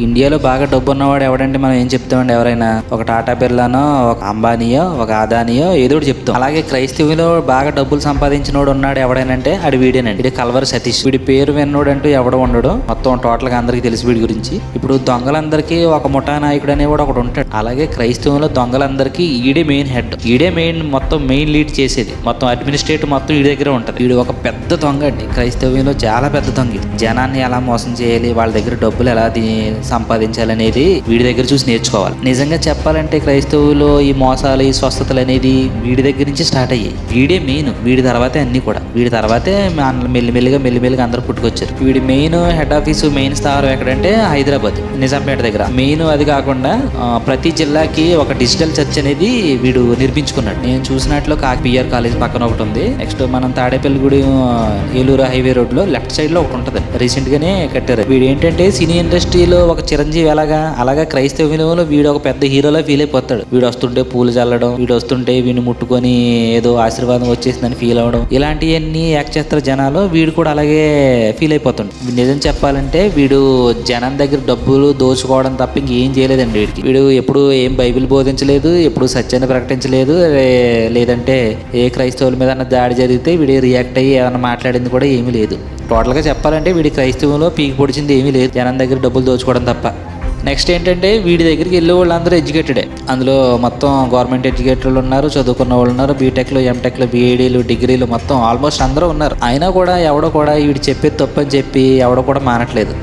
ఇండియాలో బాగా డబ్బు ఉన్నవాడు ఎవడంటే మనం ఏం చెప్తామండి? ఎవరైనా ఒక టాటా బిర్లానో, ఒక అంబానీయో, ఒక అదానియో ఏదో ఒకటి చెప్తాం. అలాగే క్రైస్తవులో బాగా డబ్బులు సంపాదించినోడు ఉన్నాడు ఎవడైనంటే అది వీడేనండి. ఇది కల్వరి సతీష్. వీడి పేరు విన్నోడు అంటూ ఎవడో ఉండడు. మొత్తం టోటల్ గా అందరికి తెలిసి వీడి గురించి. ఇప్పుడు దొంగలందరికీ ఒక ముఠా నాయకుడు అనేవాడు ఒకడు ఉంటాడు. అలాగే క్రైస్తవంలో దొంగలందరికీ ఈడే మెయిన్ హెడ్. ఈడే మొత్తం మెయిన్ లీడ్ చేసేది. మొత్తం అడ్మినిస్ట్రేటివ్ మొత్తం వీడి దగ్గర ఉంటది. వీడు ఒక పెద్ద దొంగ అండి. క్రైస్తవ్యంలో చాలా పెద్ద దొంగ. జనాన్ని ఎలా మోసం చేయాలి, వాళ్ళ దగ్గర డబ్బులు ఎలా సంపాదించాలనేది వీడి దగ్గర చూసి నేర్చుకోవాలి. నిజంగా చెప్పాలంటే క్రైస్తవులో ఈ మోసాలు, ఈ స్వస్థతలు అనేది వీడి దగ్గర నుంచి స్టార్ట్ అయ్యాయి. వీడే మెయిన్. వీడి తర్వాతే అన్ని కూడా. వీడి తర్వాతే మెల్లిమెల్లిగా అందరూ పుట్టుకొచ్చారు. వీడి మెయిన్ హెడ్ ఆఫీసు, మెయిన్ స్థావరం ఎక్కడంటే హైదరాబాద్, నిజాంపేట దగ్గర. మెయిన్ అది కాకుండా ప్రతి జిల్లాకి ఒక డిజిటల్ చర్చ్ అనేది వీడు నిర్మించుకున్నాడు. నేను చూసినట్లు పిఆర్ కాలేజ్ పక్కన ఒకటి ఉంది. నెక్స్ట్ మనం తాడేపల్లిగూడి ఏలూరు హైవే రోడ్ లో లెఫ్ట్ సైడ్ లో ఒకటి ఉంటుంది. రీసెంట్ గానే కట్టారు. వీడు ఏంటంటే సినీ ఇండస్ట్రీలో ఒక చిరంజీవి అలాగా క్రైస్తవ విలువలో వీడు ఒక పెద్ద హీరోలా ఫీల్ అయిపోతాడు. వీడు వస్తుంటే పూలు చల్లడం, వీడు వస్తుంటే వీడిని ముట్టుకొని ఏదో ఆశీర్వాదం వచ్చేసిందని ఫీల్ అవడం, ఇలాంటివన్నీ యాక్ట్ చేస్తారు జనాలు. వీడు కూడా అలాగే ఫీల్ అయిపోతాడు. నిజం చెప్పాలంటే వీడు జనం దగ్గర డబ్బులు దోచుకోవడం తప్ప ఇంకేం చేయలేదండి. వీడు ఎప్పుడు ఏం బైబిల్ బోధించలేదు, ఎప్పుడు సత్యాన్ని ప్రకటించలేదు. లేదంటే ఏ క్రైస్తవుల మీద దాడి జరిగితే వీడు రియాక్ట్ అయ్యి ఏమైనా మాట్లాడింది కూడా ఏమీ లేదు. టోటల్గా చెప్పాలంటే వీడి క్రైస్తవంలో పీకి పొడిచింది ఏమీ లేదు, జనం దగ్గర డబ్బులు దోచుకోవడం తప్ప. నెక్స్ట్ ఏంటంటే వీడి దగ్గరికి వెళ్ళే వాళ్ళందరూ ఎడ్యుకేటెడే. అందులో మొత్తం గవర్నమెంట్ ఎడ్యుకేటర్లు ఉన్నారు, చదువుకున్న వాళ్ళు ఉన్నారు, బీటెక్లు, ఎంటెక్లు, బీఈడీలు, డిగ్రీలు మొత్తం ఆల్మోస్ట్ అందరూ ఉన్నారు. అయినా కూడా ఎవడో కూడా వీడు చెప్పేది తప్పని చెప్పి ఎవడో కూడా మానట్లేదు.